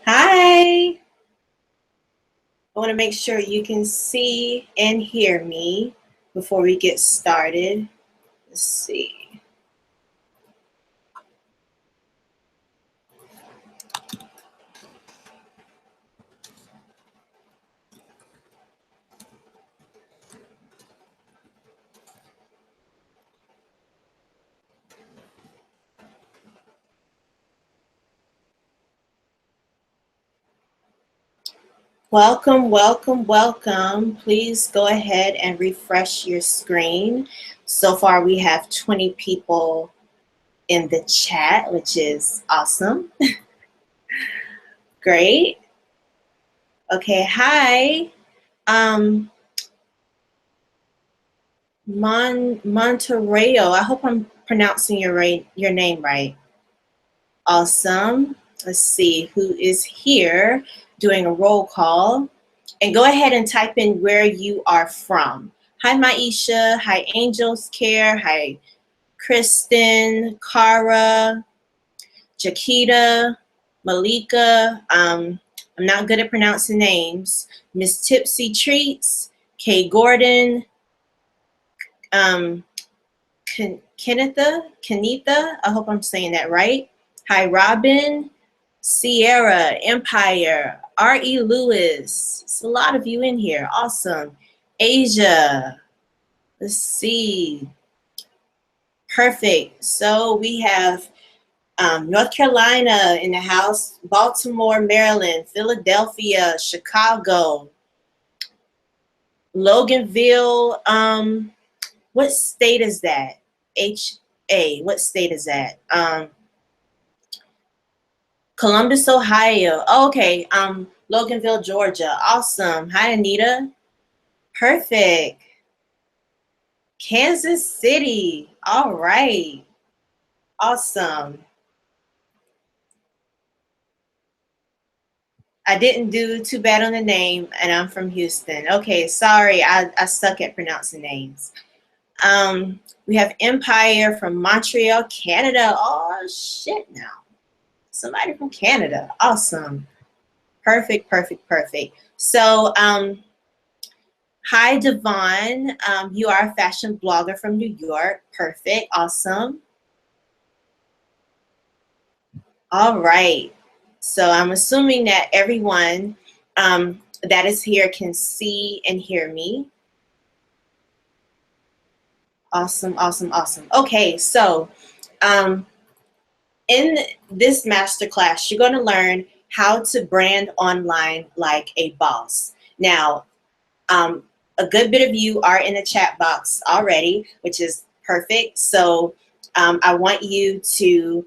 Hi. I want to make sure you can see and hear me before we get started. Let's see. Welcome, welcome, welcome. Please go ahead and refresh your screen. So far, we have 20 people in the chat, which is awesome. Great. Okay, hi. Um, Monterrey. I hope I'm pronouncing your name right. Awesome. Let's see who is here doing a roll call. And go ahead and type in where you are from. Hi, Maisha. Hi, Angels Care. Hi, Kristen, Cara, Jakita, Malika. I'm not good at pronouncing names. Miss Tipsy Treats, Kay Gordon, um, Kenitha. I hope I'm saying that right. Hi, Robin. Sierra, Empire, R.E. Lewis. It's a lot of you in here. Awesome. Asia. Let's see. Perfect. So we have North Carolina in the house, Baltimore, Maryland, Philadelphia, Chicago, Loganville. What state is that? HA. What state is that? Columbus, Ohio. Oh, okay. Loganville, Georgia. Awesome. Hi, Anita. Perfect. Kansas City. All right. Awesome. I didn't do too bad on the name, and I'm from Houston. Okay, sorry. I suck at pronouncing names. We have Empire from Montreal, Canada. Oh, shit now. Somebody from Canada. Awesome. Perfect, perfect, perfect. So, hi, Devon. You are a fashion blogger from New York. Perfect. Awesome. All right. So I'm assuming that everyone that is here can see and hear me. Awesome, awesome, awesome. Okay, so um, in this masterclass, you're going to learn how to brand online like a boss. Now, Um, a good bit of you are in the chat box already, which is perfect. So I want you to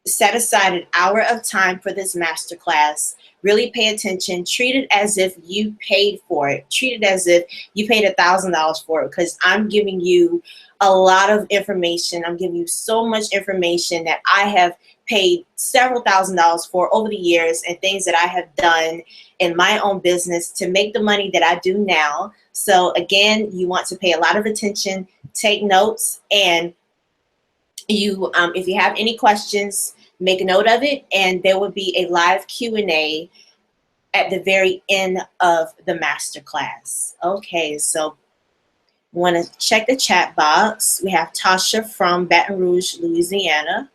set aside an hour of time for this masterclass. Really pay attention. Treat it as if you paid for it. Treat it as if you paid $1,000 for it, because I'm giving you a lot of information. I'm giving you so much information that I have paid several $1,000s for over the years, and things that I have done in my own business to make the money that I do now. So again, you want to pay a lot of attention, take notes, and if you have any questions, make a note of it, and there will be a live Q&A at the very end of the masterclass. Okay, so want to check the chat box. We have Tasha from Baton Rouge, Louisiana.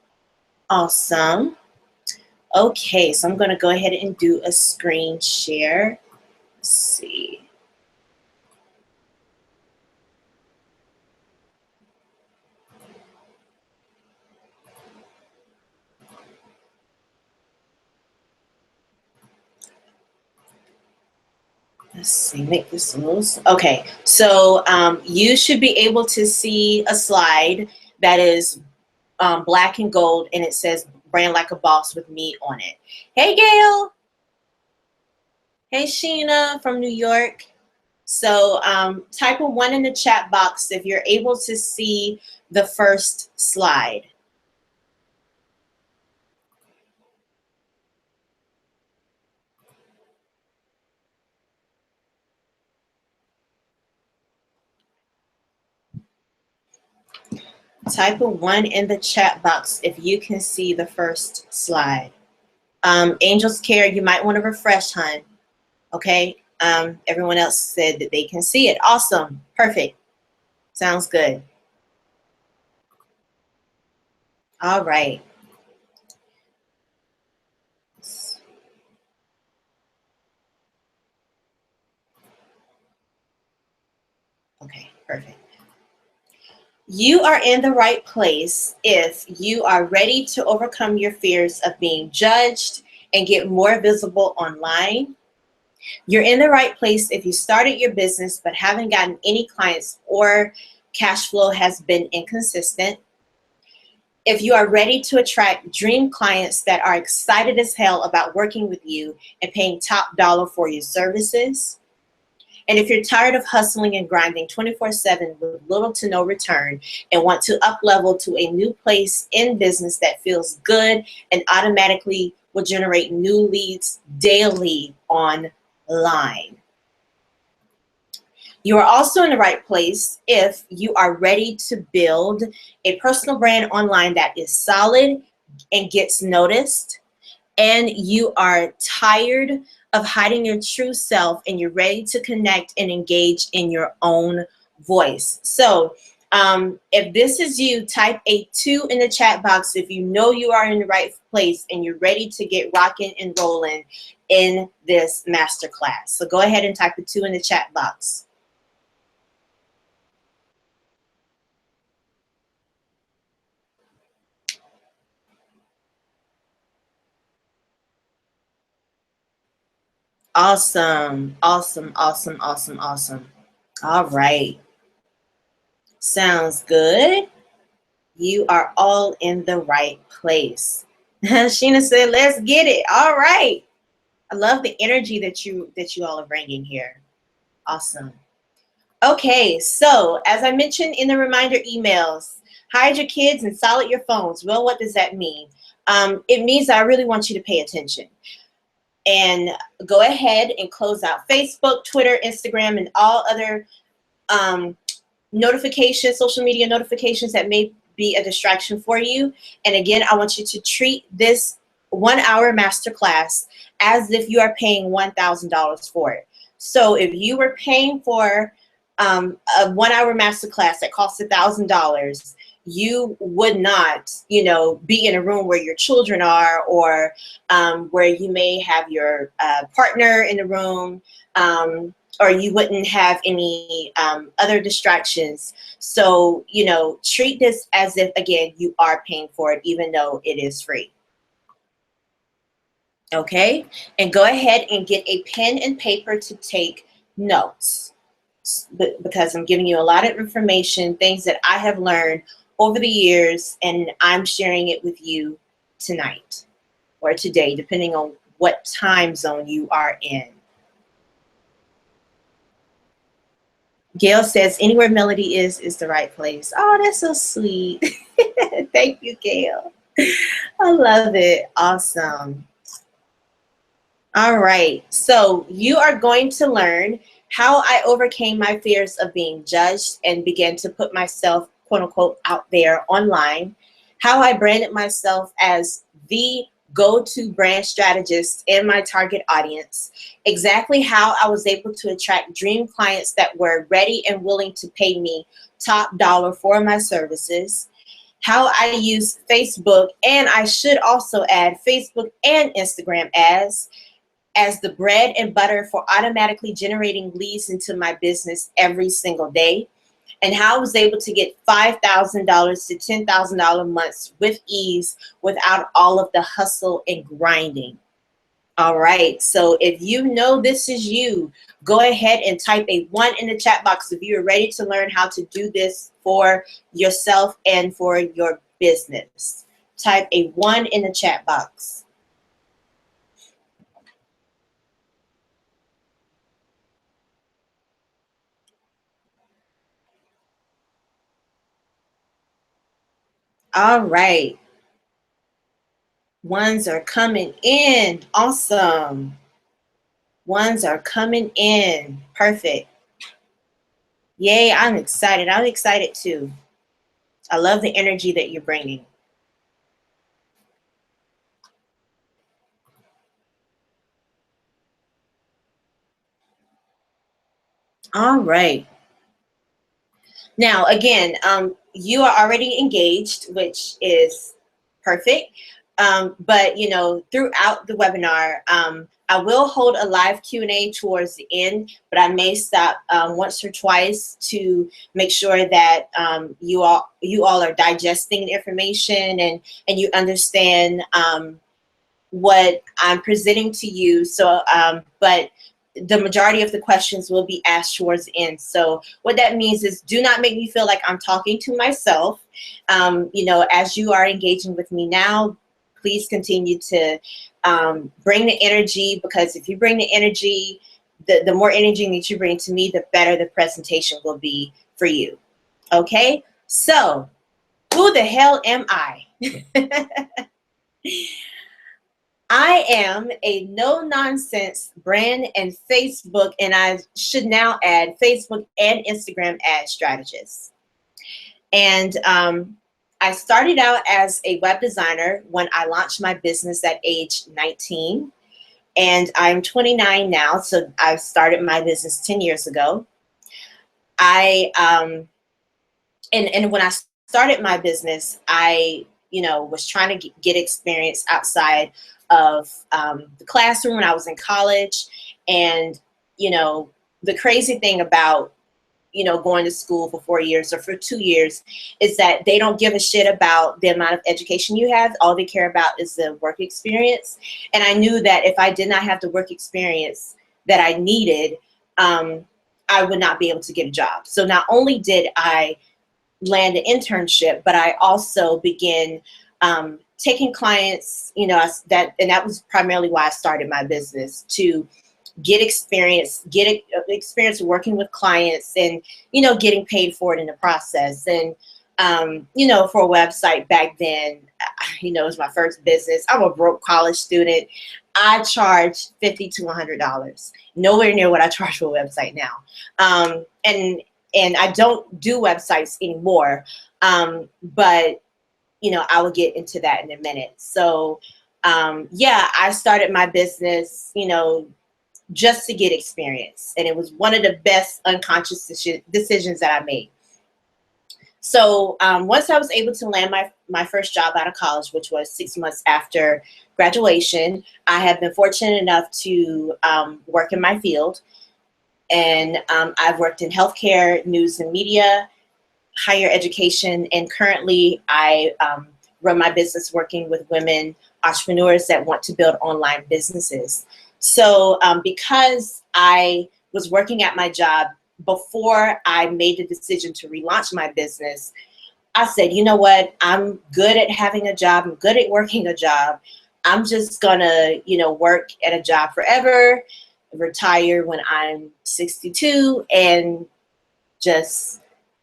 Awesome. Okay, so I'm going to go ahead and do a screen share. Let's see. Let's see, make this a little, okay. So you should be able to see a slide that is black and gold, and it says brand like a boss with me on it. Hey, Gail. Hey, Sheena from New York. So type a 1 in the chat box if you're able to see the first slide. Type a 1 in the chat box if you can see the first slide. Angels Care, you might want to refresh, hun. Okay. Everyone else said that they can see it. Awesome. Perfect. Sounds good. All right. Okay, perfect. You are in the right place if you are ready to overcome your fears of being judged and get more visible online. You're in the right place if you started your business but haven't gotten any clients or cash flow has been inconsistent. If you are ready to attract dream clients that are excited as hell about working with you and paying top dollar for your services. And if you're tired of hustling and grinding 24/7 with little to no return and want to up level to a new place in business that feels good and automatically will generate new leads daily online. You are also in the right place if you are ready to build a personal brand online that is solid and gets noticed, and you are tired of hiding your true self and you're ready to connect and engage in your own voice. So if this is you, type a 2 in the chat box if you know you are in the right place and you're ready to get rocking and rolling in this masterclass. So go ahead and type a 2 in the chat box. Awesome, awesome, awesome, awesome, awesome. All right. Sounds good. You are all in the right place. Sheena said, let's get it. All right. I love the energy that you all are bringing here. Awesome. Okay, so as I mentioned in the reminder emails, hide your kids and silence your phones. Well, what does that mean? It means that I really want you to pay attention. And go ahead and close out Facebook, Twitter, Instagram, and all other notifications, social media notifications that may be a distraction for you. And again, I want you to treat this 1 hour masterclass as if you are paying $1,000 for it. So if you were paying for a 1 hour masterclass that costs $1,000, you would not, be in a room where your children are, or where you may have your partner in the room, or you wouldn't have any other distractions. So, treat this as if, again, you are paying for it, even though it is free. Okay? And go ahead and get a pen and paper to take notes, because I'm giving you a lot of information, things that I have learned over the years, and I'm sharing it with you tonight or today, depending on what time zone you are in. Gail says, anywhere Melody is the right place. Oh, that's so sweet. Thank you, Gail. I love it. Awesome. All right. So you are going to learn how I overcame my fears of being judged and began to put myself, quote unquote, out there online, how I branded myself as the go-to brand strategist in my target audience, exactly how I was able to attract dream clients that were ready and willing to pay me top dollar for my services, how I use Facebook, and I should also add Facebook and Instagram as the bread and butter for automatically generating leads into my business every single day, and how I was able to get $5,000 to $10,000 months with ease without all of the hustle and grinding. All right, so if you know this is you, go ahead and type a 1 in the chat box if you are ready to learn how to do this for yourself and for your business. Type a 1 in the chat box. All right. Ones are coming in. Awesome. Ones are coming in. Perfect. Yay, I'm excited. I'm excited too. I love the energy that you're bringing. All right. Now, again, you are already engaged, which is perfect. But you know, throughout the webinar, I will hold a live Q&A towards the end, but I may stop once or twice to make sure that you all are digesting the information and you understand what I'm presenting to you. So, but the majority of the questions will be asked towards the end. So what that means is do not make me feel like I'm talking to myself. You know, as you are engaging with me now, please continue to bring the energy, because if you bring the energy, the more energy that you bring to me, the better the presentation will be for you. Okay? So, who the hell am I? I am a no-nonsense brand and Facebook, and I should now add Facebook and Instagram ad strategist. And I started out as a web designer when I launched my business at age 19. And I'm 29 now, so I started my business 10 years ago. And when I started my business, I, you know, was trying to get experience outside of the classroom when I was in college. And, you know, the crazy thing about, you know, going to school for 4 years or for 2 years is that they don't give a shit about the amount of education you have. All they care about is the work experience. And I knew that if I did not have the work experience that I needed, I would not be able to get a job. So not only did I land an internship, but I also began taking clients, you know, and that was primarily why I started my business, to get experience working with clients and, you know, getting paid for it in the process. And, you know, for a website back then, you know, it was my first business. I'm a broke college student. I charged $50 to $100, nowhere near what I charge for a website now. And I don't do websites anymore. But, you know, I will get into that in a minute. So, yeah, I started my business, you know, just to get experience. And it was one of the best unconscious decisions that I made. So once I was able to land my first job out of college, which was 6 months after graduation, I have been fortunate enough to work in my field. And I've worked in healthcare, news and media, higher education, and currently I run my business working with women entrepreneurs that want to build online businesses. So because I was working at my job before I made the decision to relaunch my business, I said, you know what, I'm good at having a job, I'm good at working a job. I'm just gonna, you know, work at a job forever, retire when I'm 62, and just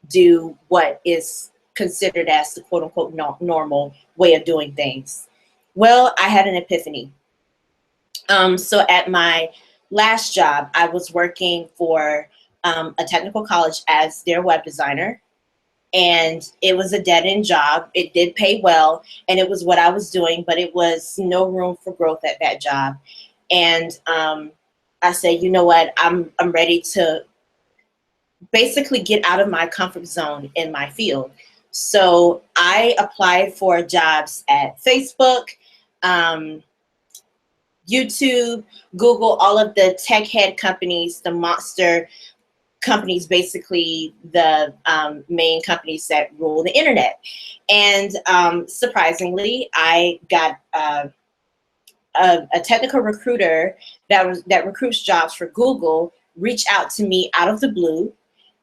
do what is considered as the quote unquote normal way of doing things. Well, I had an epiphany. So at my last job, I was working for a technical college as their web designer. And it was a dead end job. It did pay well, and it was what I was doing, but it was no room for growth at that job. And I said, you know what, I'm ready to basically get out of my comfort zone in my field. So I applied for jobs at Facebook, YouTube, Google, all of the tech head companies, the monster companies, basically the main companies that rule the internet. And surprisingly, I got a technical recruiter that recruits jobs for Google reached out to me out of the blue.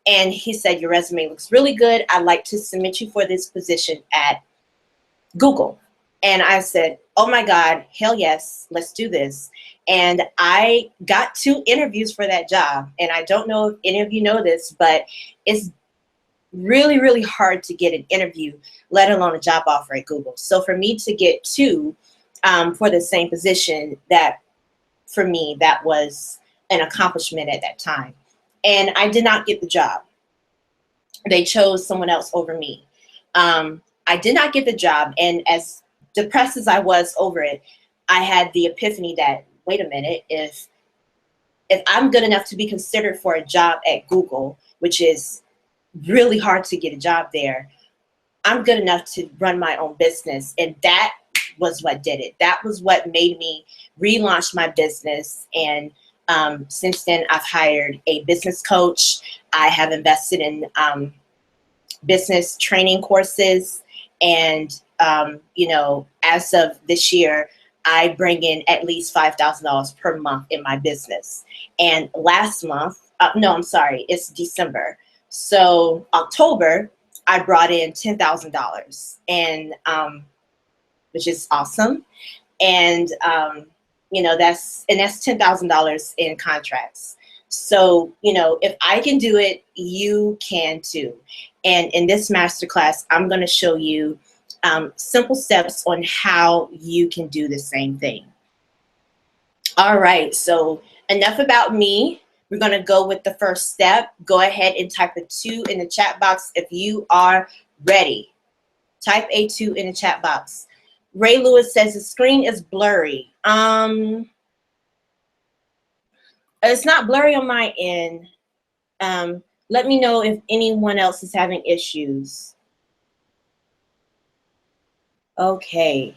And he said, your resume looks really good. I'd like to submit you for this position at Google. And I said, oh my God, hell yes, let's do this. And I got 2 interviews for that job. And I don't know if any of you know this, but it's really, really hard to get an interview, let alone a job offer at Google. So for me to get 2 for the same position, that for me, that was an accomplishment at that time. And I did not get the job. They chose someone else over me. I did not get the job, and as depressed as I was over it, I had the epiphany that, wait a minute, if if I'm good enough to be considered for a job at Google, which is really hard to get a job there, I'm good enough to run my own business. And that was what did it. That was what made me relaunch my business. And since then, I've hired a business coach. I have invested in business training courses. And, you know, as of this year, I bring in at least $5,000 per month in my business. And last month, no, I'm sorry, it's December. So October, I brought in $10,000, and which is awesome. And you know, that's $10,000 in contracts. So, you know, if I can do it, you can too. And in this masterclass, I'm going to show you simple steps on how you can do the same thing. All right, so enough about me. We're going to go with the first step. Go ahead and type a 2 in the chat box if you are ready. Type a 2 in the chat box. Ray Lewis says the screen is blurry. It's not blurry on my end. Let me know if anyone else is having issues. Okay.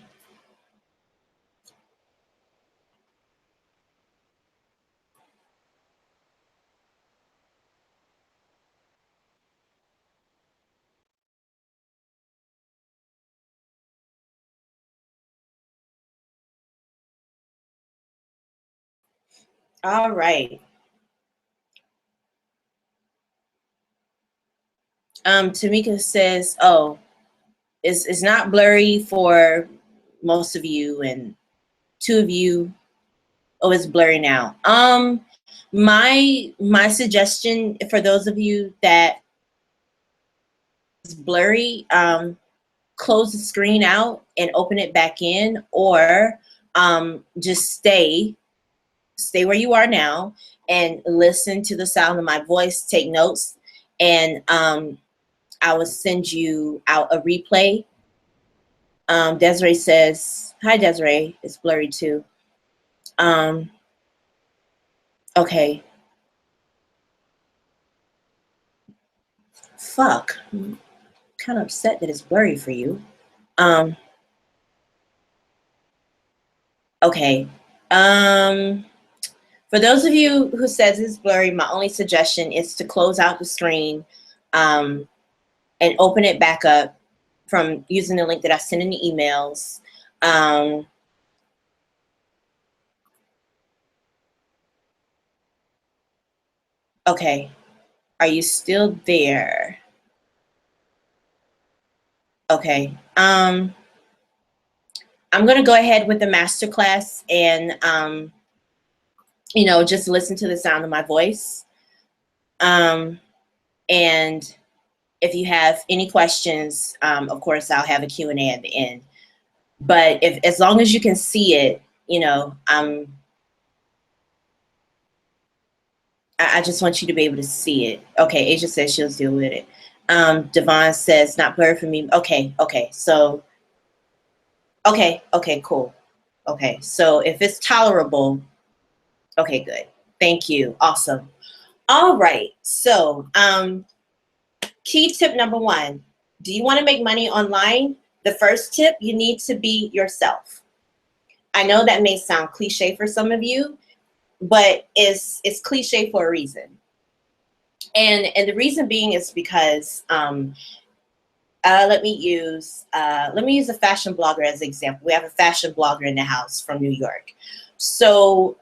All right. Tamika says, oh, it's not blurry for most of you, and 2 of you, oh, it's blurry now. My suggestion for those of you that is blurry, close the screen out and open it back in, or just stay where you are now and listen to the sound of my voice, take notes, and I will send you out a replay. Desiree says, hi Desiree, it's blurry too. Okay. Fuck. I'm kind of upset that it's blurry for you. Okay. For those of you who says it's blurry, my only suggestion is to close out the screen and open it back up from using the link that I sent in the emails. Okay. Are you still there? Okay. I'm going to go ahead with the masterclass and, you know, just listen to the sound of my voice. And if you have any questions, of course, I'll have a Q&A at the end. But as long as you can see it, you know, I just want you to be able to see it. Okay, Asia says she'll deal with it. Devon says, not blurry for me. Okay, so, okay, cool. Okay, so if it's tolerable, okay, good. Thank you, awesome. All right, so key tip number 1, do you want to make money online? The first tip, you need to be yourself. I know that may sound cliche for some of you, but it's cliche for a reason. And the reason being is because let me use a fashion blogger as an example. We have a fashion blogger in the house from New York. So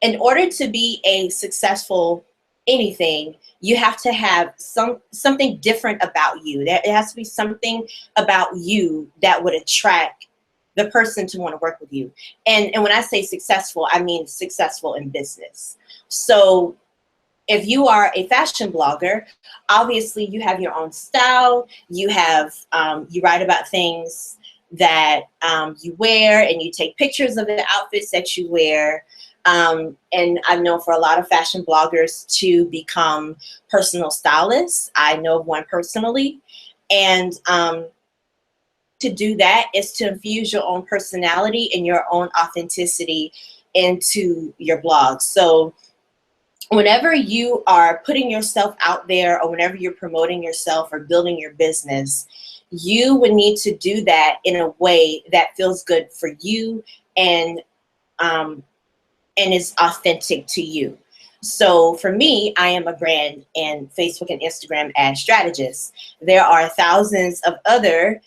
in order to be a successful anything, you have to have something different about you. It has to be something about you that would attract the person to want to work with you. And when I say successful, I mean successful in business. So if you are a fashion blogger, obviously you have your own style. You have you write about things that you wear, and you take pictures of the outfits that you wear. And I've known for a lot of fashion bloggers to become personal stylists. I know one personally. And to do that is to infuse your own personality and your own authenticity into your blog. So whenever you are putting yourself out there, or whenever you're promoting yourself or building your business, you would need to do that in a way that feels good for you and um, and is authentic to you. So for me, I am a brand and Facebook and Instagram ad strategist. There are thousands of other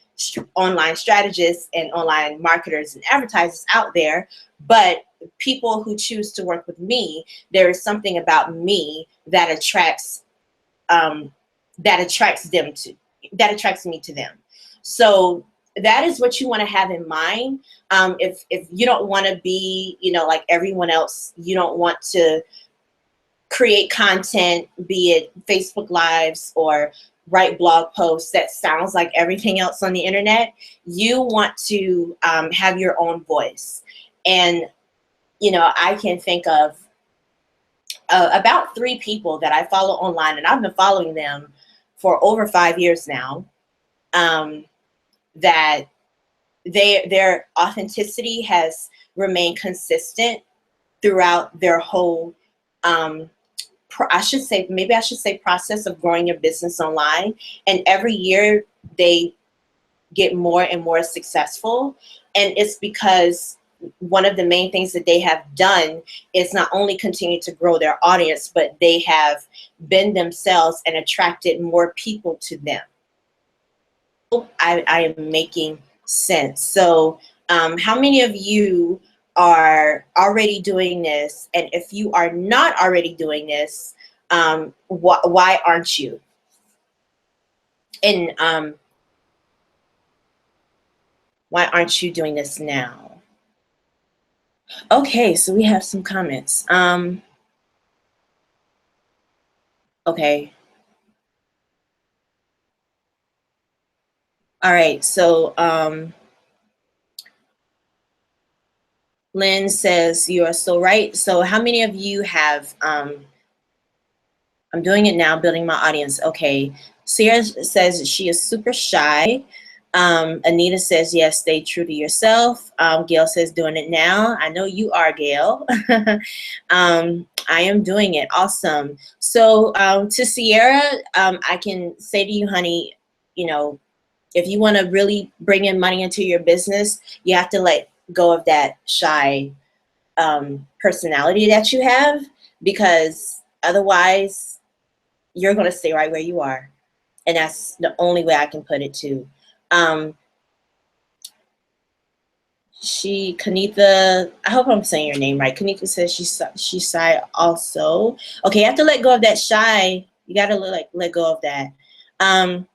online strategists and online marketers and advertisers out there, but people who choose to work with me, there is something about me that attracts um, that attracts them to that attracts me to them. So that is what you want to have in mind. If you don't want to be, like everyone else, you don't want to create content, be it Facebook Lives or write blog posts that sounds like everything else on the internet. You want to have your own voice. And, I can think of about 3 people that I follow online, and I've been following them for over 5 years now, that their authenticity has remained consistent throughout their whole I should say process of growing your business online. And every year they get more and more successful. And it's because one of the main things that they have done is not only continue to grow their audience, but they have been themselves and attracted more people to them. I am making sense. So how many of you are already doing this? And if you are not already doing this, why aren't you? And why aren't you doing this now? Okay, so we have some comments. Okay. All right, so Lynn says you are so right. So how many of you have I'm doing it now, building my audience. Okay. Sierra says she is super shy. Anita says, yes, stay true to yourself. Gail says, doing it now. I know you are, Gail. I am doing it. Awesome. So to Sierra, I can say to you, honey, if you want to really bring in money into your business, you have to let go of that shy personality that you have, because otherwise you're going to stay right where you are. And that's the only way I can put it too. Kanitha, I hope I'm saying your name right. Kanitha says she's shy also. Okay, you have to let go of that shy. You got to let go of that. I'm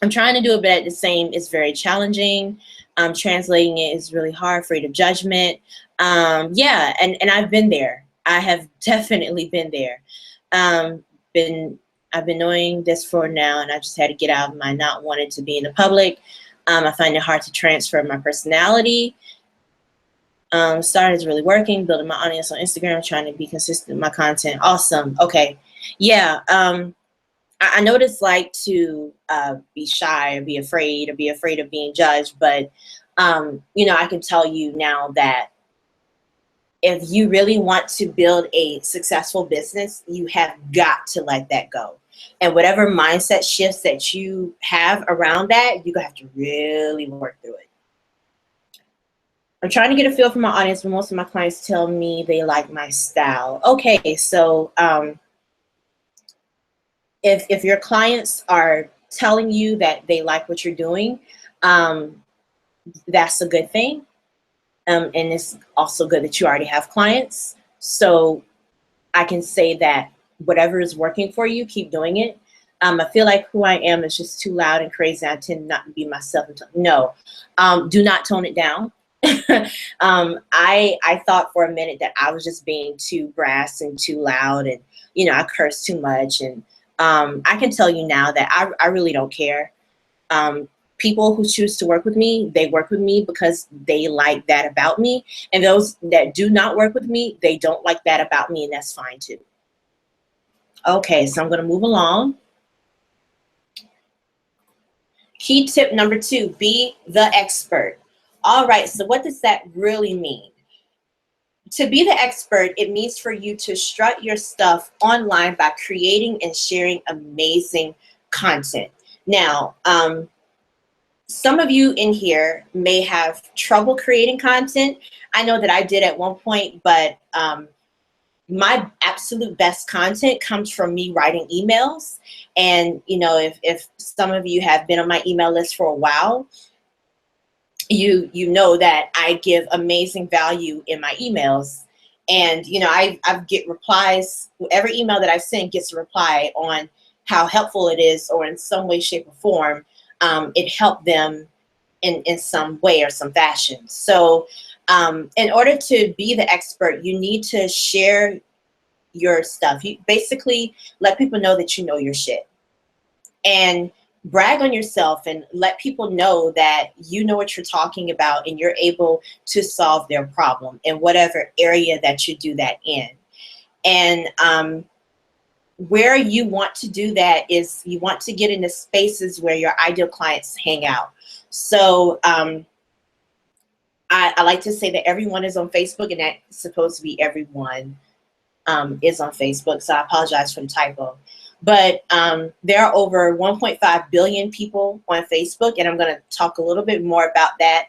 trying to do it, but at the same, it's very challenging. Translating it is really hard, afraid of judgment. Yeah, and I've been there. I have definitely been there. I've been knowing this for now, and I just had to get out of my not wanting to be in the public. I find it hard to transfer my personality. Started is really working, building my audience on Instagram, trying to be consistent with my content. Awesome. Okay. Yeah. I know what it's like to be shy or be afraid of being judged, but I can tell you now that if you really want to build a successful business, you have got to let that go. And whatever mindset shifts that you have around that, you're going to have to really work through it. I'm trying to get a feel for my audience, but most of my clients tell me they like my style. Okay, so if your clients are telling you that they like what you're doing, that's a good thing. And it's also good that you already have clients. So I can say that whatever is working for you, keep doing it. I feel like who I am is just too loud and crazy. I tend not to be myself. No, do not tone it down. I thought for a minute that I was just being too brass and too loud, and I curse too much. And I can tell you now that I really don't care. People who choose to work with me, they work with me because they like that about me. And those that do not work with me, they don't like that about me, and that's fine too. Okay, so I'm going to move along. Key tip number 2, be the expert. All right, so what does that really mean? To be the expert, it means for you to strut your stuff online by creating and sharing amazing content. Now, some of you in here may have trouble creating content. I know that I did at one point, but my absolute best content comes from me writing emails. And, you know, if some of you have been on my email list for a while, you know that I give amazing value in my emails. And, you know, I get replies. Every email that I send gets a reply on how helpful it is, or in some way, shape, or form, it helped them in some way or some fashion. So in order to be the expert, you need to share your stuff. You basically let people know that you know your shit, and brag on yourself and let people know that you know what you're talking about and you're able to solve their problem in whatever area that you do that in. And where you want to do that is you want to get into spaces where your ideal clients hang out. So I like to say that everyone is on Facebook, and that's supposed to be everyone is on Facebook. So I apologize for the typo. But there are over 1.5 billion people on Facebook, and I'm going to talk a little bit more about that,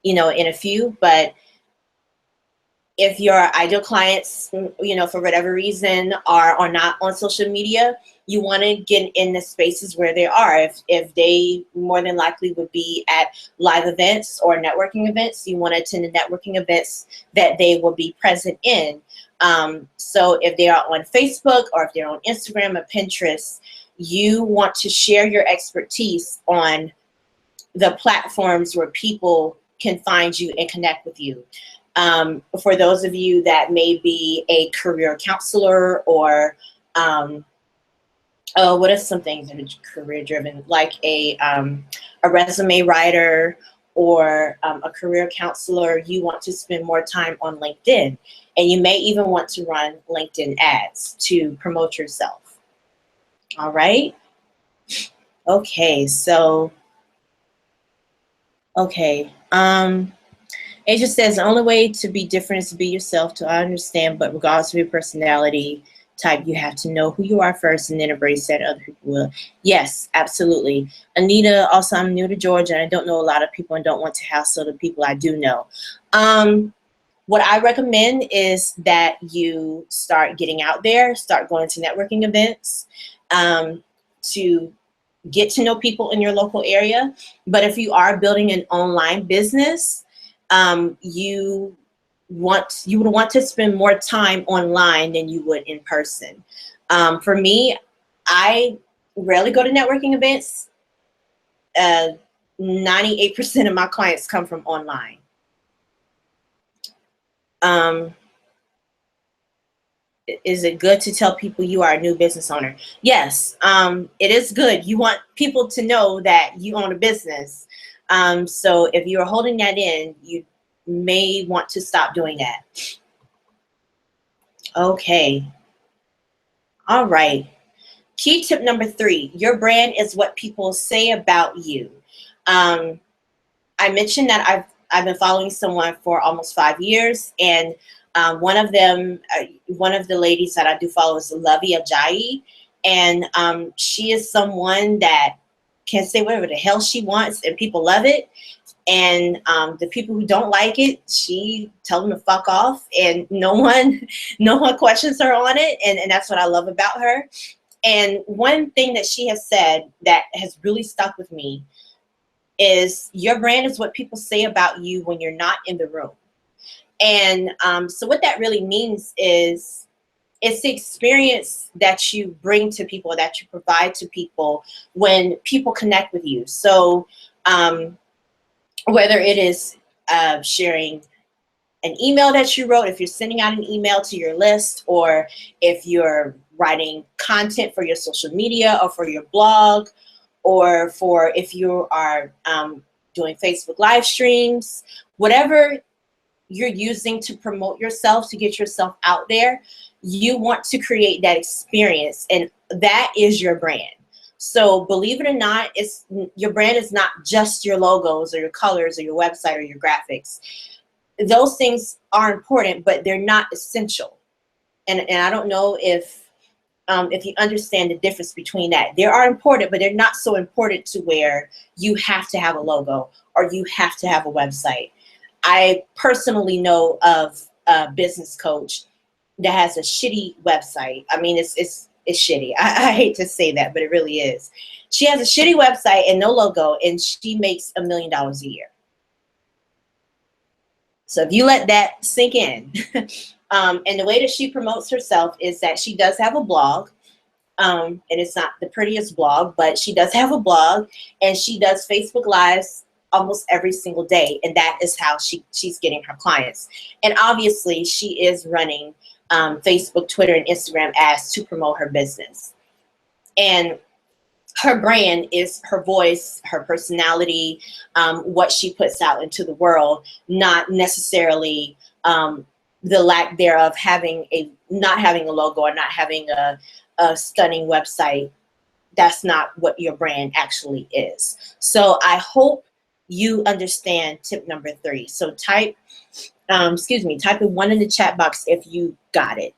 you know, in a few. But if your ideal clients, you know, for whatever reason are not on social media, you want to get in the spaces where they are. If they more than likely would be at live events or networking events, you want to attend the networking events that they will be present in. So if they are on Facebook, or if they're on Instagram or Pinterest, you want to share your expertise on the platforms where people can find you and connect with you. For those of you that may be a career counselor, or what are some things that are career driven, like a resume writer, or a career counselor, you want to spend more time on LinkedIn. And you may even want to run LinkedIn ads to promote yourself. All right. Okay. So, okay. It just says the only way to be different is to be yourself. To understand, but regardless of your personality type, you have to know who you are first, and then embrace that other people will. Yes, absolutely. Anita, also, I'm new to Georgia, and I don't know a lot of people and don't want to hassle the people I do know. What I recommend is that you start getting out there, start going to networking events, to get to know people in your local area. But if you are building an online business, you would want to spend more time online than you would in person. For me, I rarely go to networking events. 98% of my clients come from online. Is it good to tell people you are a new business owner? Yes, it is good. You want people to know that you own a business. So if you're holding that in, you may want to stop doing that. Okay. All right. Key tip number 3, your brand is what people say about you. I mentioned that I've been following someone for almost 5 years, and one of the ladies that I do follow is Lovey Ajayi, and she is someone that can say whatever the hell she wants, and people love it. And the people who don't like it, she tells them to fuck off, and no one questions her on it, and that's what I love about her. And one thing that she has said that has really stuck with me is your brand is what people say about you when you're not in the room. And so what that really means is it's the experience that you bring to people, that you provide to people when people connect with you. So whether it is sharing an email that you wrote, if you're sending out an email to your list, or if you're writing content for your social media or for your blog, or for if you are doing Facebook live streams, whatever you're using to promote yourself, to get yourself out there, you want to create that experience, and that is your brand. So believe it or not, your brand is not just your logos or your colors or your website or your graphics. those things are important, but they're not essential. And I don't know if you understand the difference between that. They are important, but they're not so important to where you have to have a logo or you have to have a website. I personally know of a business coach that has a shitty website. I mean, it's shitty. I hate to say that, but it really is. She has a shitty website and no logo, and she makes $1 million a year. So if you let that sink in, and the way that she promotes herself is that she does have a blog, and it's not the prettiest blog, but she does have a blog, and she does Facebook Lives almost every single day, and that is how she's getting her clients. And obviously, she is running Facebook, Twitter, and Instagram ads to promote her business. And her brand is her voice, her personality, what she puts out into the world, not necessarily the lack thereof not having a logo or not having a stunning website. That's not what your brand actually is. So I hope you understand tip number 3. So type a 1 in the chat box if you got it.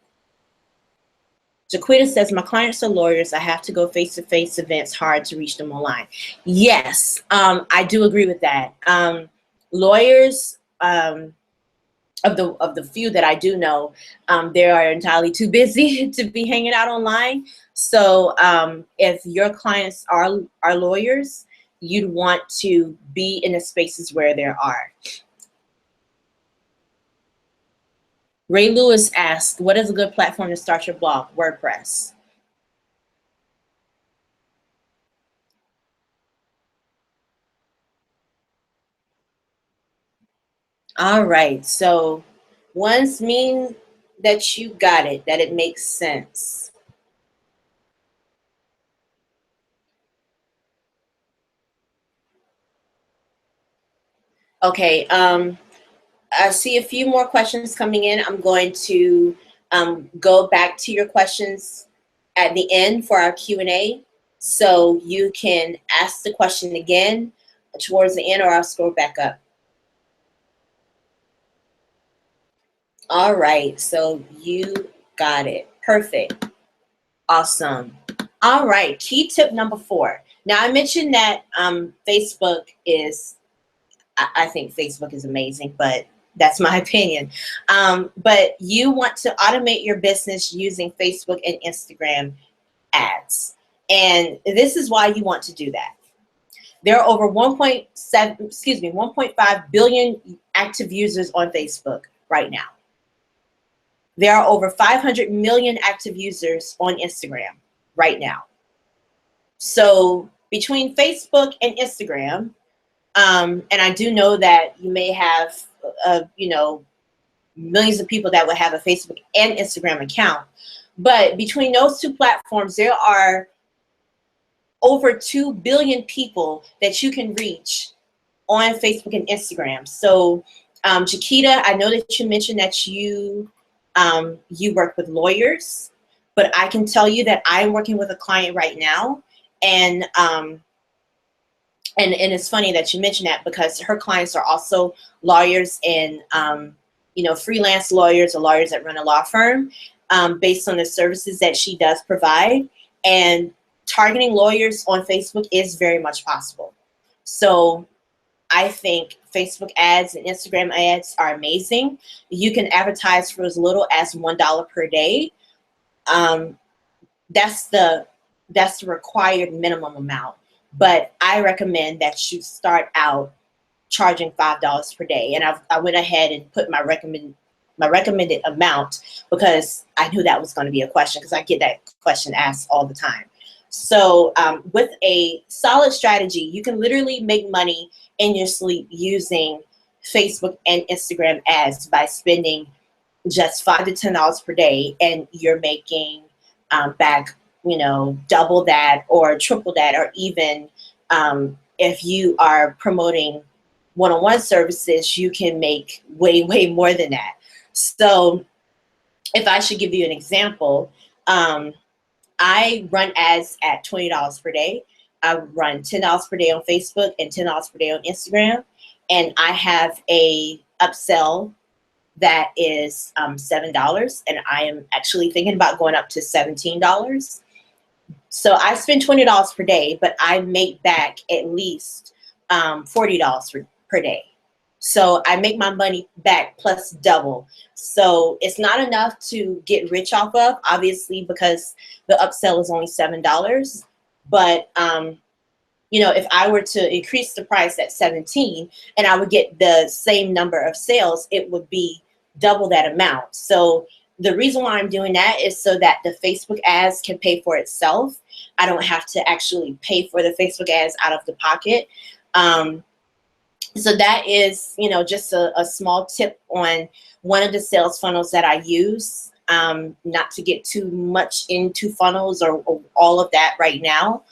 Jaquita says, my clients are lawyers. I have to go face-to-face events, hard to reach them online. Yes, I do agree with that. Lawyers, of the few that I do know, they are entirely too busy to be hanging out online. So if your clients are lawyers, you'd want to be in the spaces where there are. Ray Lewis asked, what is a good platform to start your blog? WordPress. All right, so ones mean that you got it, that it makes sense. Okay, I see a few more questions coming in. I'm going to go back to your questions at the end for our Q&A, so you can ask the question again towards the end, or I'll scroll back up. All right, so you got it. Perfect. Awesome. All right, key tip number 4. Now, I mentioned that Facebook is, I think Facebook is amazing, but that's my opinion. But you want to automate your business using Facebook and Instagram ads. And this is why you want to do that. There are over 1.5 billion active users on Facebook right now. There are over 500 million active users on Instagram right now. So between Facebook and Instagram, and I do know that you may have, millions of people that would have a Facebook and Instagram account. But between those two platforms, there are over 2 billion people that you can reach on Facebook and Instagram. So, Jaquita, I know that you mentioned that you work with lawyers, but I can tell you that I'm working with a client right now, and it's funny that you mentioned that, because her clients are also lawyers and freelance lawyers or lawyers that run a law firm, based on the services that she does provide. And targeting lawyers on Facebook is very much possible. So I think Facebook ads and Instagram ads are amazing. You can advertise for as little as $1 per day. That's the required minimum amount. But I recommend that you start out charging $5 per day. And I went ahead and put my recommended amount, because I knew that was going to be a question, because I get that question asked all the time. So with a solid strategy, you can literally make money in your sleep using Facebook and Instagram ads by spending just $5 to $10 per day, and you're making back, double that or triple that, or even if you are promoting one-on-one services, you can make way, way more than that. So if I should give you an example, I run ads at $20 per day. I run $10 per day on Facebook and $10 per day on Instagram. And I have a upsell that is $7, and I am actually thinking about going up to $17. So I spend $20 per day, but I make back at least $40 per day. So I make my money back plus double. So it's not enough to get rich off of, obviously, because the upsell is only $7. But you know, if I were to increase the price at 17 and I would get the same number of sales, it would be double that amount. So the reason why I'm doing that is so that the Facebook ads can pay for itself. I don't have to actually pay for the Facebook ads out of the pocket. So that is, you know, just a small tip on one of the sales funnels that I use. Not to get too much into funnels or all of that right now.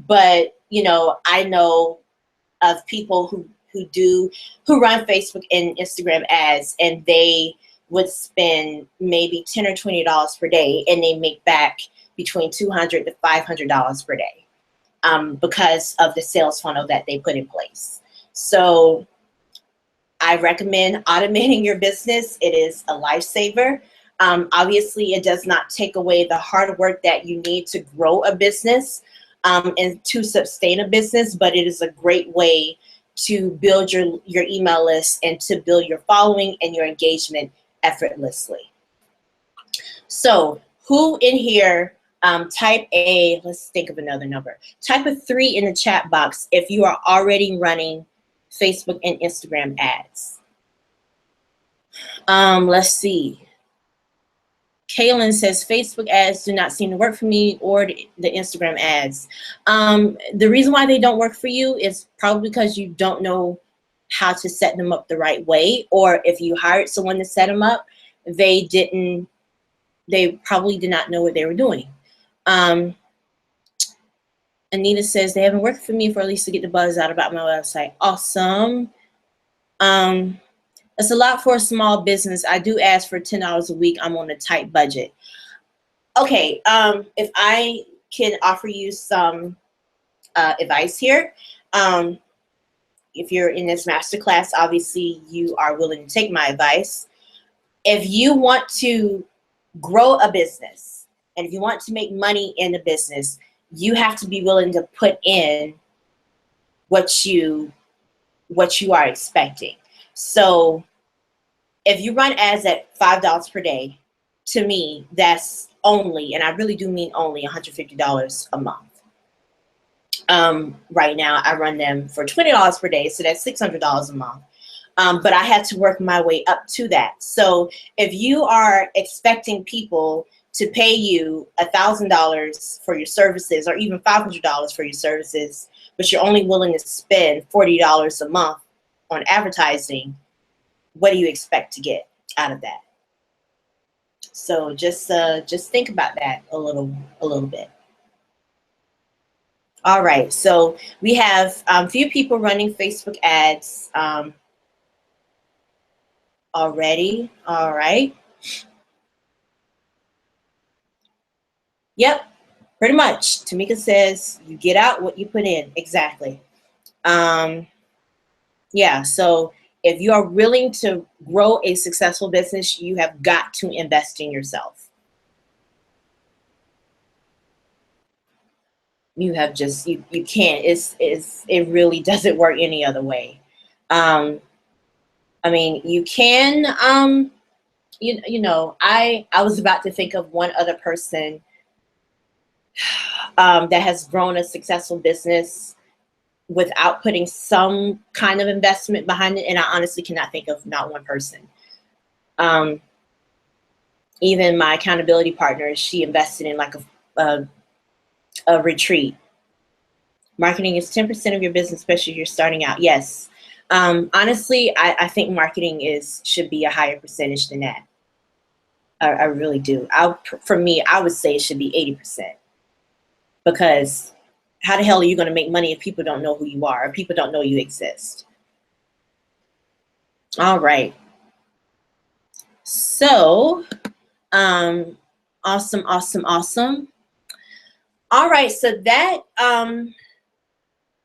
But, you know, I know of people who run Facebook and Instagram ads, and they would spend maybe $10 or $20 per day, and they make back between $200 to $500 per day because of the sales funnel that they put in place. So I recommend automating your business. It is a lifesaver. Obviously, it does not take away the hard work that you need to grow a business and to sustain a business, but it is a great way to build your email list and to build your following and your engagement effortlessly. So who in here, type a, let's think of another number. Type a 3 in the chat box if you are already running Facebook and Instagram ads. Let's see. Kaylin says, Facebook ads do not seem to work for me, or the Instagram ads. The reason why they don't work for you is probably because you don't know how to set them up the right way, or if you hired someone to set them up, they probably did not know what they were doing. Anita says, they haven't worked for me for at least to get the buzz out about my website. Awesome. It's a lot for a small business. I do ask for $10 a week. I'm on a tight budget. Okay, if I can offer you some advice here. If you're in this masterclass, obviously you are willing to take my advice. If you want to grow a business, and if you want to make money in the business, you have to be willing to put in what you are expecting. So if you run ads at $5 per day, to me, that's only, and I really do mean only, $150 a month. Right now, I run them for $20 per day, so that's $600 a month. But I had to work my way up to that. So if you are expecting people to pay you $1,000 for your services, or even $500 for your services, but you're only willing to spend $40 a month on advertising, what do you expect to get out of that? So just think about that a little bit. All right, so we have a few people running Facebook ads already. All right. Yep, pretty much. Tamika says you get out what you put in. Exactly. Yeah, so if you are willing to grow a successful business, you have got to invest in yourself. You have just, you can't, it really doesn't work any other way. I mean, you can, you know, I was about to think of one other person that has grown a successful business without putting some kind of investment behind it, and I honestly cannot think of not one person. Even my accountability partner, she invested in like a retreat. Marketing is 10% of your business, especially if you're starting out. Yes. Honestly, I think marketing should be a higher percentage than that. I really do. For me, I would say it should be 80%. Because how the hell are you going to make money if people don't know who you are, or people don't know you exist? All right. So, awesome. All right, so that,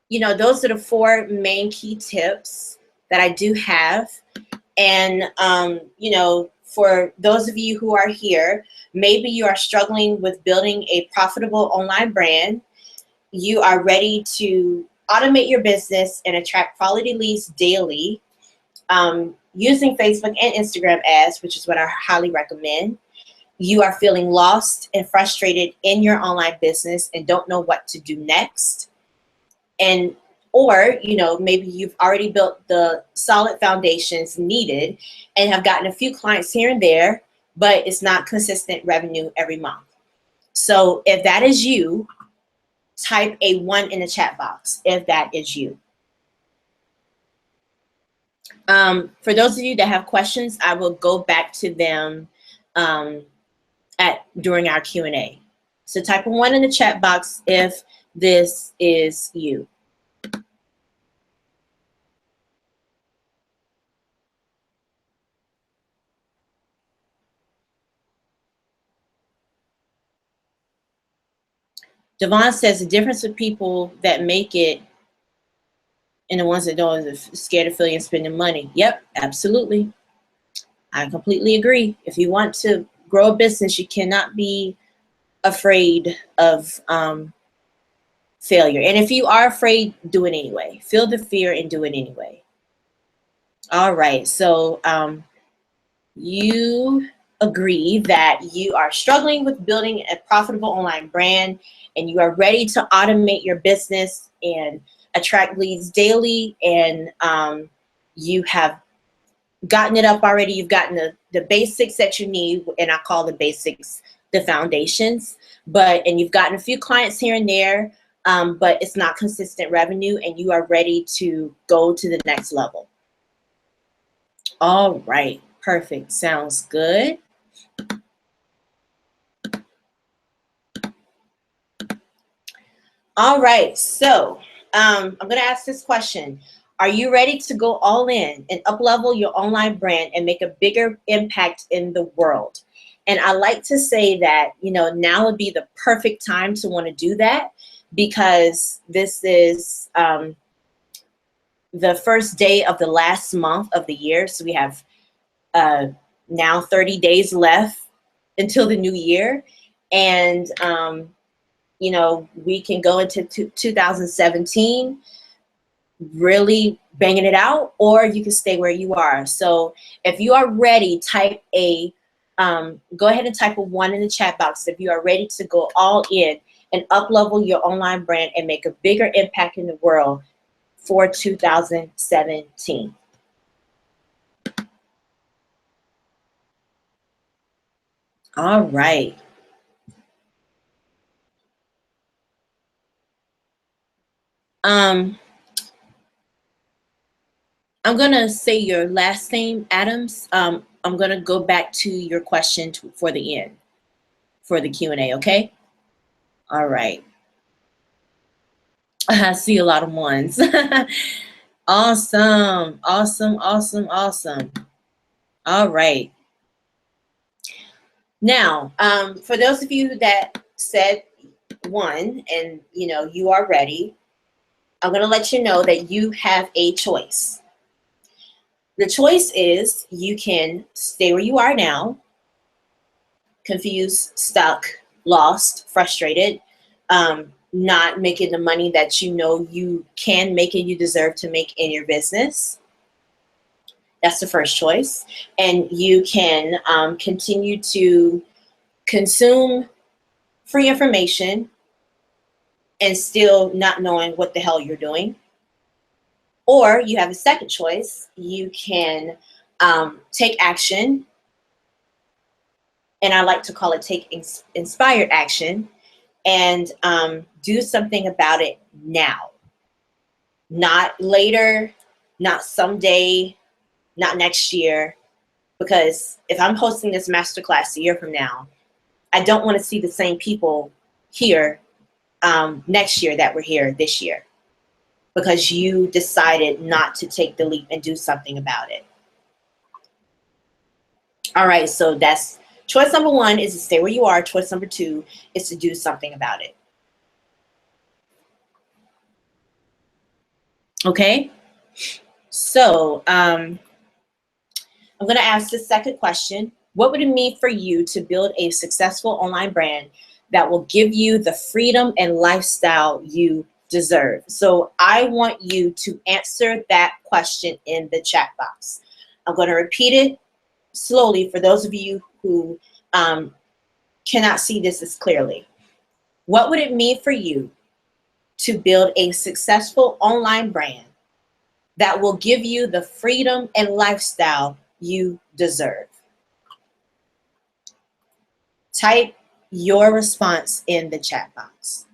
you know, those are the 4 main key tips that I do have. And, you know, for those of you who are here, maybe you are struggling with building a profitable online brand. You are ready to automate your business and attract quality leads daily using Facebook and Instagram ads, which is what I highly recommend. You are feeling lost and frustrated in your online business and don't know what to do next. And or, you know, maybe you've already built the solid foundations needed and have gotten a few clients here and there, but it's not consistent revenue every month. So if that is you, type a 1 in the chat box if that is you. For those of you that have questions, I will go back to them during our Q&A. So type a 1 in the chat box if this is you. Devon says the difference with people that make it and the ones that don't is scared of failure and spending money. Yep, absolutely. I completely agree. If you want to grow a business, you cannot be afraid of failure. And if you are afraid, do it anyway. Feel the fear and do it anyway. All right. So you agree that you are struggling with building a profitable online brand and you are ready to automate your business and attract leads daily, and you have gotten it up already. You've gotten the basics that you need, and I call the basics the foundations, and you've gotten a few clients here and there, but it's not consistent revenue, and you are ready to go to the next level. All right, perfect. Sounds good. All right, so I'm going to ask this question. Are you ready to go all in and up-level your online brand and make a bigger impact in the world? And I like to say that, you know, now would be the perfect time to want to do that, because this is the first day of the last month of the year. So we have now 30 days left until the new year. And, you know, we can go into 2017 really banging it out, or you can stay where you are. So if you are ready, type a, go ahead and type a 1 in the chat box if you are ready to go all in and up-level your online brand and make a bigger impact in the world for 2017. All right. I'm going to say your last name, Adams. I'm going to go back to your question for the end, for the Q&A, okay? All right. I see a lot of ones. Awesome, awesome, awesome, awesome. All right. Now, for those of you that said 1 and, you know, you are ready, I'm going to let you know that you have a choice. The choice is you can stay where you are now, confused, stuck, lost, frustrated, not making the money that you know you can make and you deserve to make in your business. That's the first choice. And you can continue to consume free information and still not knowing what the hell you're doing. Or you have a second choice. You can take action, and I like to call it take inspired action, and do something about it now. Not later, not someday, not next year. Because if I'm hosting this masterclass a year from now, I don't want to see the same people here next year that were here this year, because you decided not to take the leap and do something about it. All right, so that's choice number 1 is to stay where you are. Choice number 2 is to do something about it. Okay, So I'm going to ask the second question. What would it mean for you to build a successful online brand that will give you the freedom and lifestyle you deserve? So I want you to answer that question in the chat box. I'm going to repeat it slowly for those of you who cannot see this as clearly. What would it mean for you to build a successful online brand that will give you the freedom and lifestyle you deserve? Type your response in the chat box.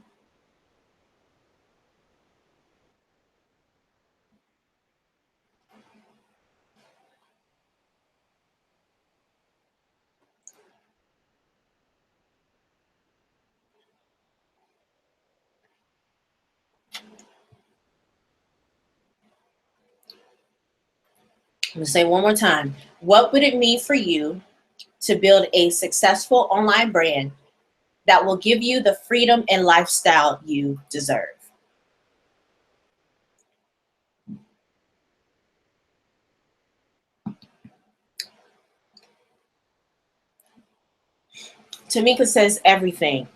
I'm going to say one more time. What would it mean for you to build a successful online brand that will give you the freedom and lifestyle you deserve? Tamika says everything.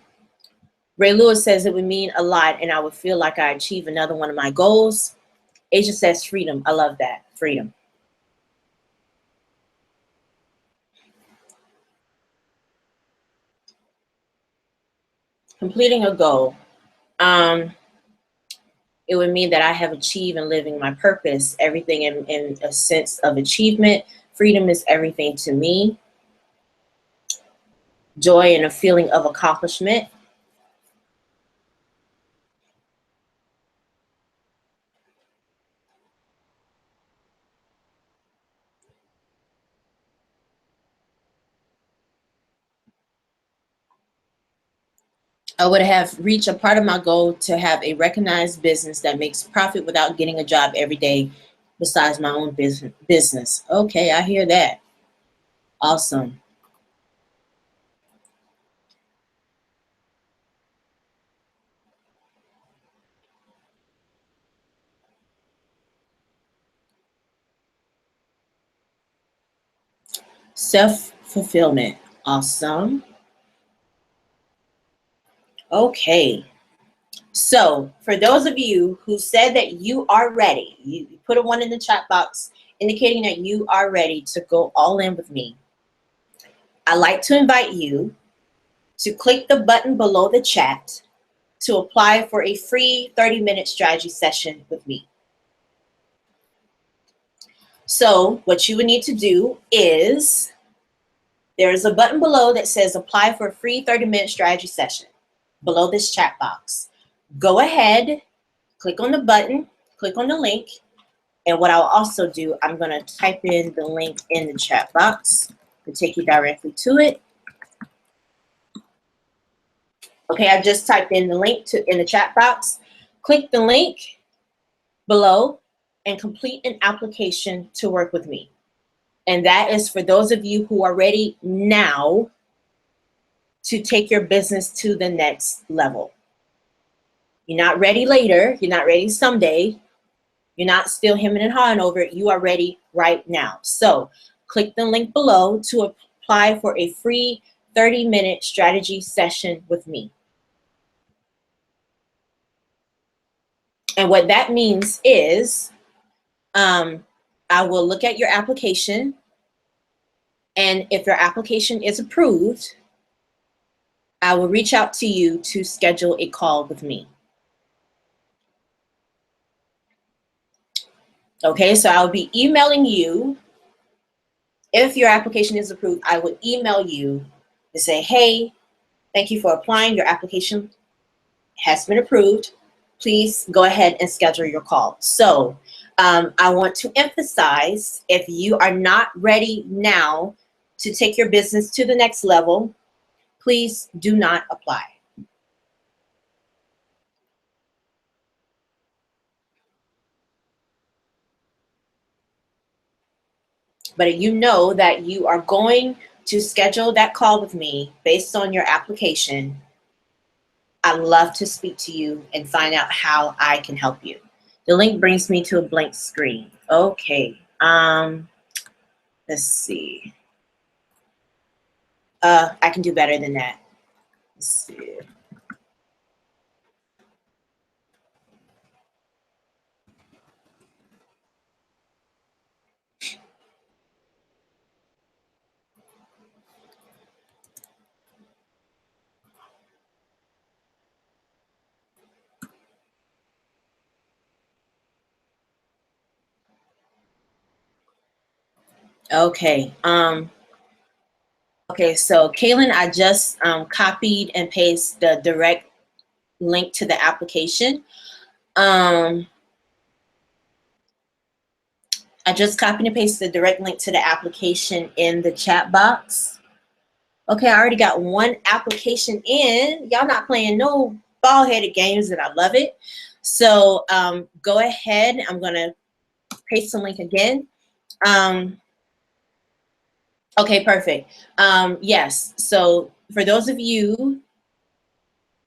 Ray Lewis says it would mean a lot and I would feel like I achieved another one of my goals. Asia says freedom. I love that. Freedom. Completing a goal. It would mean that I have achieved and living my purpose. Everything in a sense of achievement. Freedom is everything to me. Joy and a feeling of accomplishment. I would have reached a part of my goal to have a recognized business that makes profit without getting a job every day besides my own business. Okay, I hear that. Awesome. Self-fulfillment. Awesome. Okay. So for those of you who said that you are ready, you put a 1 in the chat box indicating that you are ready to go all in with me. I'd like to invite you to click the button below the chat to apply for a free 30-minute strategy session with me. So what you would need to do is, there's a button below that says apply for a free 30-minute strategy session below this chat box. Go ahead, click on the button, click on the link, and what I'll also do, I'm going to type in the link in the chat box to take you directly to it. Okay, I just typed in the link in the chat box. Click the link below and complete an application to work with me. And that is for those of you who are ready now to take your business to the next level. You're not ready later. You're not ready someday. You're not still hemming and hawing over it. You are ready right now. So click the link below to apply for a free 30-minute strategy session with me. And what that means is I will look at your application, and if your application is approved, I will reach out to you to schedule a call with me. Okay, so I'll be emailing you. If your application is approved, I will email you to say, hey, thank you for applying. Your application has been approved. Please go ahead and schedule your call. So I want to emphasize, if you are not ready now to take your business to the next level, please do not apply. But you know that you are going to schedule that call with me based on your application. I'd love to speak to you and find out how I can help you. The link brings me to a blank screen. Okay. Let's see. I can do better than that. Let's see. Okay. Okay, so Kaylin, I just copied and pasted the direct link to the application. I just copied and pasted the direct link to the application in the chat box. Okay, I already got one application in. Y'all not playing no ball-headed games, and I love it. So go ahead. I'm going to paste the link again. Okay, perfect. Yes, so for those of you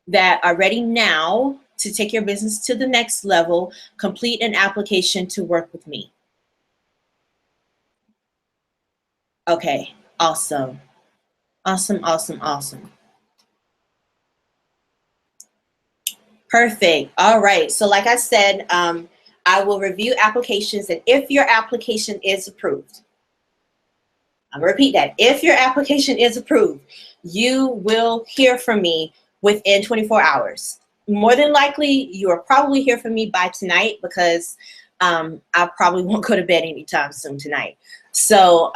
that are ready now to take your business to the next level, complete an application to work with me. Okay, awesome. Awesome, awesome, awesome. Perfect. All right. So like I said, I will review applications, and if your application is approved, I'm gonna repeat that. If your application is approved, you will hear from me within 24 hours. More than likely, you will probably hear from me by tonight because I probably won't go to bed anytime soon tonight. So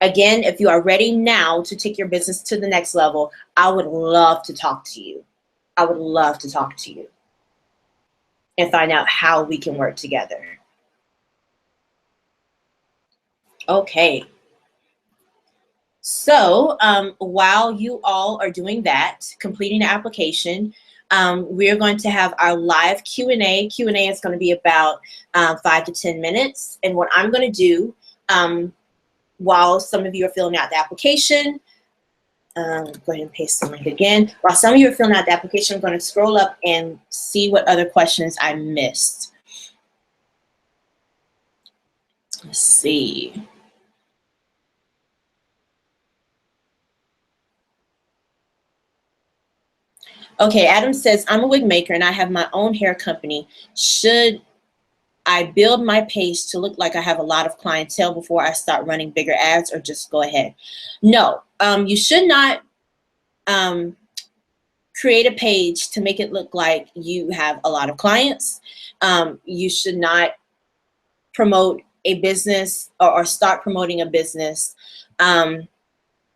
again, if you are ready now to take your business to the next level, I would love to talk to you. I would love to talk to you and find out how we can work together. Okay. So while you all are doing that, completing the application, we're going to have our live Q&A. Q&A is going to be about 5 to 10 minutes. And what I'm going to do while some of you are filling out the application, go ahead and paste the link again. While some of you are filling out the application, I'm going to scroll up and see what other questions I missed. Let's see. Okay, Adam says, I'm a wig maker and I have my own hair company. Should I build my page to look like I have a lot of clientele before I start running bigger ads, or just go ahead? No, you should not create a page to make it look like you have a lot of clients. You should not promote a business or start promoting a business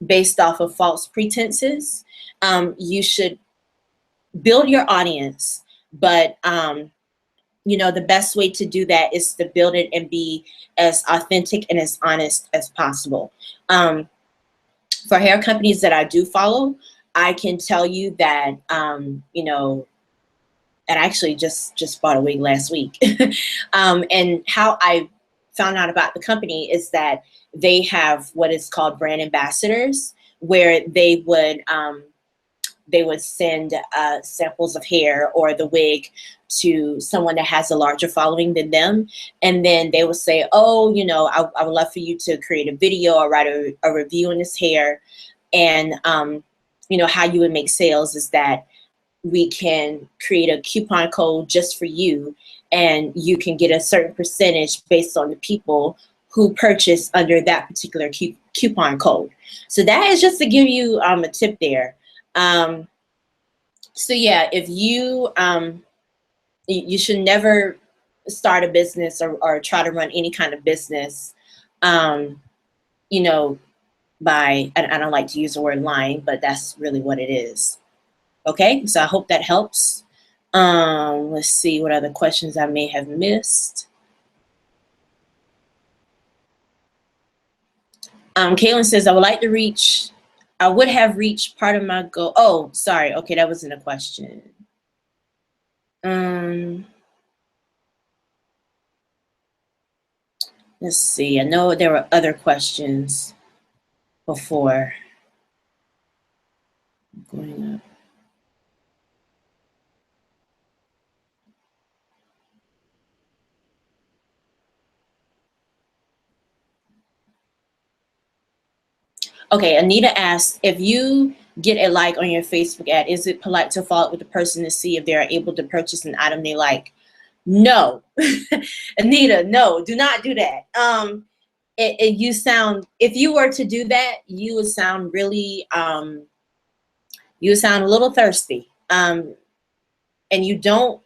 based off of false pretenses. You should build your audience, but you know, the best way to do that is to build it and be as authentic and as honest as possible. For hair companies that I do follow, I can tell you that, you know, and I actually just bought a wig last week. And how I found out about the company is that they have what is called brand ambassadors, where they would send samples of hair or the wig to someone that has a larger following than them. And then they would say, oh, you know, I would love for you to create a video or write a review on this hair. And, you know, how you would make sales is that we can create a coupon code just for you, and you can get a certain percentage based on the people who purchase under that particular coupon code. So that is just to give you a tip there. So yeah, if you you should never start a business or try to run any kind of business, you know, by, and I don't like to use the word lying, but that's really what it is. Okay, so I hope that helps. Let's see what other questions I may have missed. Kaylin says, I would have reached part of my goal. Oh, sorry. Okay, that wasn't a question. Let's see. I know there were other questions before. Going up. Okay, Anita asks, if you get a like on your Facebook ad, is it polite to follow up with the person to see if they are able to purchase an item they like? No. Anita, no, do not do that. You sound, if you were to do that, you would sound really, you would sound a little thirsty. And you don't,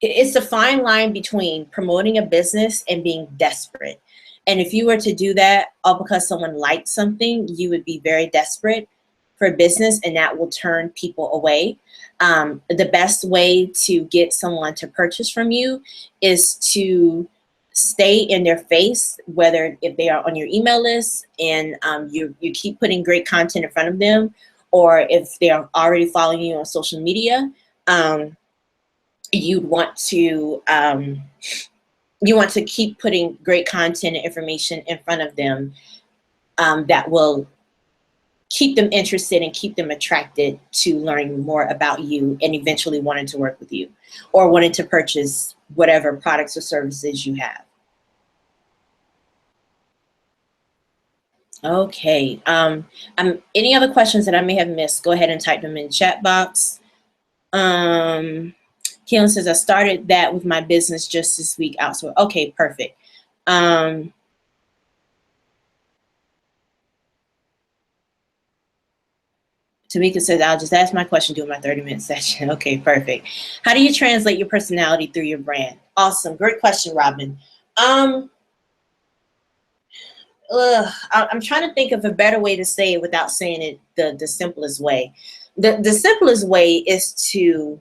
it's a fine line between promoting a business and being desperate. And if you were to do that all because someone liked something, you would be very desperate for business, and that will turn people away. The best way to get someone to purchase from you is to stay in their face, whether if they are on your email list and you keep putting great content in front of them, or if they are already following you on social media. You'd want to keep putting great content and information in front of them that will keep them interested and keep them attracted to learning more about you and eventually wanting to work with you or wanting to purchase whatever products or services you have. Okay. Any other questions that I may have missed, go ahead and type them in the chat box. Keelan says, I started that with my business just this week outsourced. Okay, perfect. Tamika says, I'll just ask my question during my 30-minute session. Okay, perfect. How do you translate your personality through your brand? Awesome. Great question, Robin. I'm trying to think of a better way to say it without saying it the simplest way. The simplest way is to,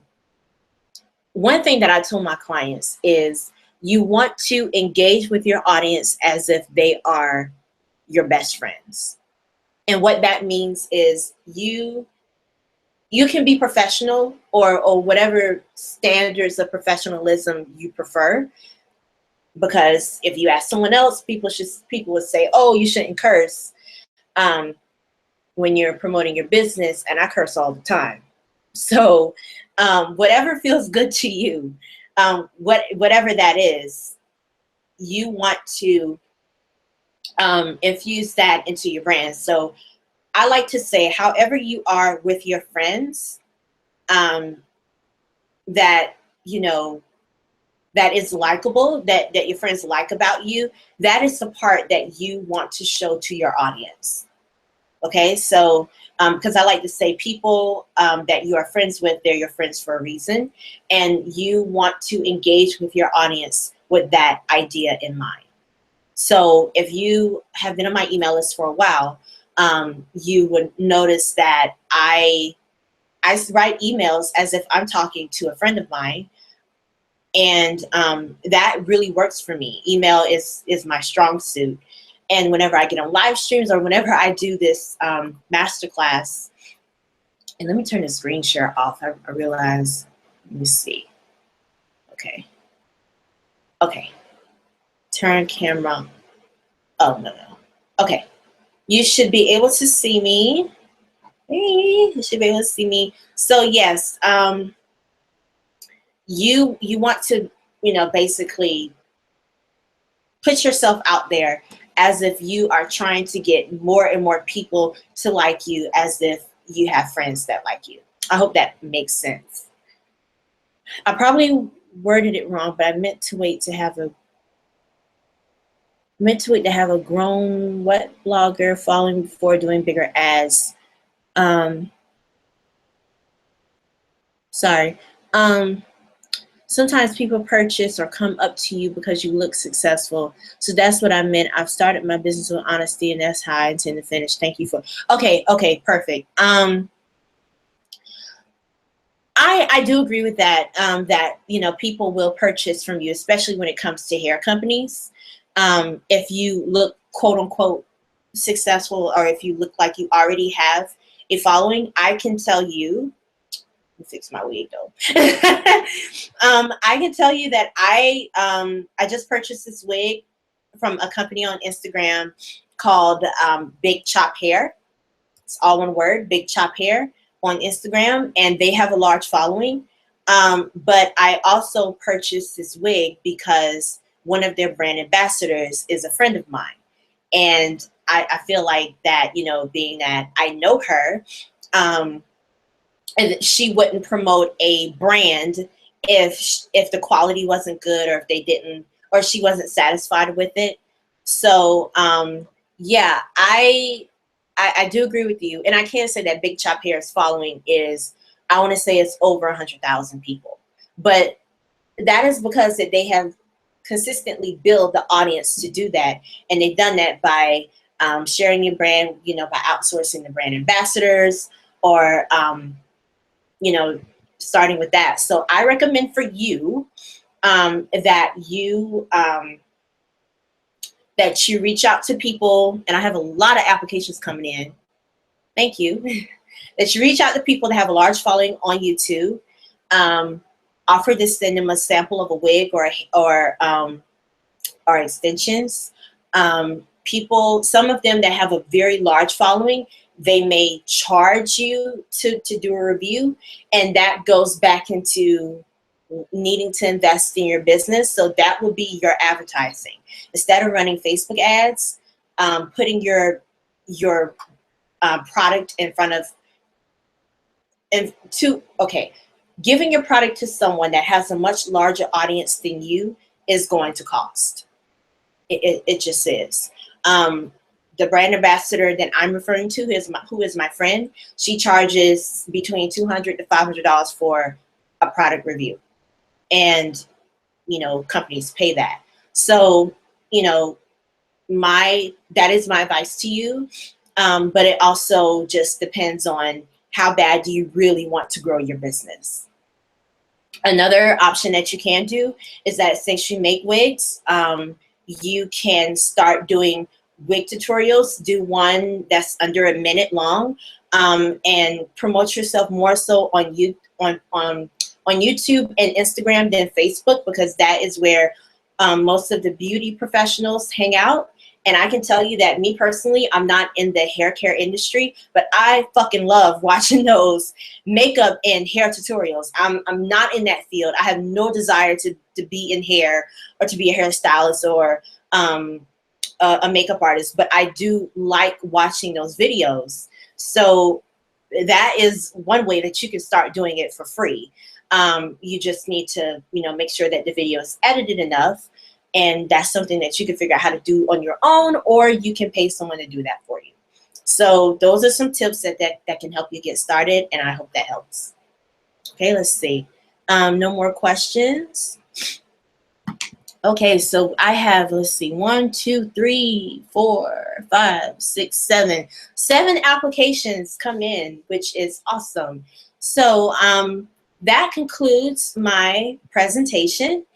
one thing that I told my clients is you want to engage with your audience as if they are your best friends. And what that means is you can be professional or whatever standards of professionalism you prefer. Because if you ask someone else, people would say, oh, you shouldn't curse when you're promoting your business, and I curse all the time. So whatever feels good to you, whatever that is, you want to infuse that into your brand. So I like to say, however you are with your friends, that, you know, that is likable, that your friends like about you, that is the part that you want to show to your audience. Okay, so because I like to say people that you are friends with, they're your friends for a reason, and you want to engage with your audience with that idea in mind. So if you have been on my email list for a while, you would notice that I write emails as if I'm talking to a friend of mine. And that really works for me. Email is my strong suit. And whenever I get on live streams or whenever I do this masterclass, and let me turn the screen share off. I realize, let me see. Okay. Turn camera. Oh, no. Okay. You should be able to see me. Hey, you should be able to see me. So yes, you want to, basically put yourself out there as if you are trying to get more and more people to like you, as if you have friends that like you. I hope that makes sense. I probably worded it wrong, but I meant to wait to have a grown blogger following before doing bigger ads. Sorry. Sometimes people purchase or come up to you because you look successful. So that's what I meant. I've started my business with honesty, and that's how I intend to finish. Thank you for. Okay, perfect. I do agree with that. That people will purchase from you, especially when it comes to hair companies. If you look quote unquote successful, or if you look like you already have a following, I can tell you. Fix my wig though. I can tell you that I just purchased this wig from a company on Instagram called Big Chop Hair. It's all one word, Big Chop Hair on Instagram, and they have a large following. But I also purchased this wig because one of their brand ambassadors is a friend of mine, and I feel like that, you know, being that I know her, and she wouldn't promote a brand if the quality wasn't good, or if they didn't, or she wasn't satisfied with it. So yeah, I do agree with you, and I can say that Big Chop Hair's following is, I want to say it's over 100,000 people, but that is because that they have consistently built the audience to do that, and they've done that by sharing your brand, you know, by outsourcing the brand ambassadors, or you know, starting with that. So I recommend for you that you reach out to people, and I have a lot of applications coming in. Thank you. That you reach out to people that have a large following on YouTube. Offer to send them a sample of a wig or extensions. People, some of them that have a very large following, they may charge you to do a review, and that goes back into needing to invest in your business. So that will be your advertising. Instead of running Facebook ads, putting your product in front of, giving your product to someone that has a much larger audience than you is going to cost. It just is. The brand ambassador that I'm referring to who is my friend. She charges between $200 to $500 for a product review, and you know, companies pay that. So you know, that is my advice to you. But it also just depends on how bad do you really want to grow your business. Another option that you can do is that since you make wigs, you can start doing wig tutorials. Do one that's under a minute long, and promote yourself more so on YouTube and Instagram than Facebook, because that is where most of the beauty professionals hang out. And I can tell you that me personally, I'm not in the hair care industry, but I fucking love watching those makeup and hair tutorials. I'm not in that field. I have no desire to be in hair, or to be a hairstylist, or a makeup artist, but I do like watching those videos. So that is one way that you can start doing it for free. You just need to, you know, make sure that the video is edited enough, and that's something that you can figure out how to do on your own, or you can pay someone to do that for you. So those are some tips that can help you get started, and I hope that helps. Okay, let's see. No more questions. Okay, so I have, let's see, 1, 2, 3, 4, 5, 6, 7. 7 applications come in, which is awesome. So that concludes my presentation,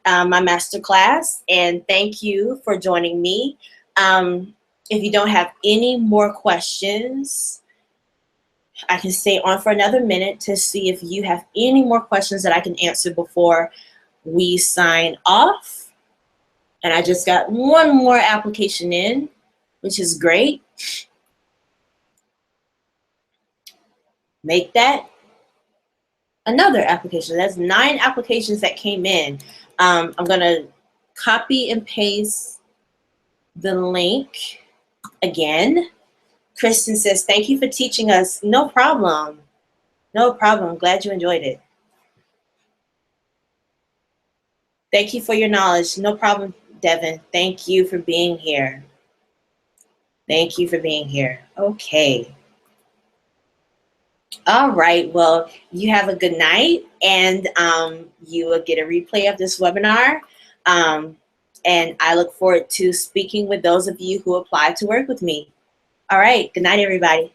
my masterclass, and thank you for joining me. If you don't have any more questions, I can stay on for another minute to see if you have any more questions that I can answer before we sign off. And I just got one more application in, which is great. Make that another application. That's 9 applications that came in. I'm gonna copy and paste the link again. Kristen says, thank you for teaching us. No problem. No problem. Glad you enjoyed it. Thank you for your knowledge. No problem, Devin. Thank you for being here. Thank you for being here. Okay. All right. Well, you have a good night, and you will get a replay of this webinar. And I look forward to speaking with those of you who apply to work with me. All right. Good night, everybody.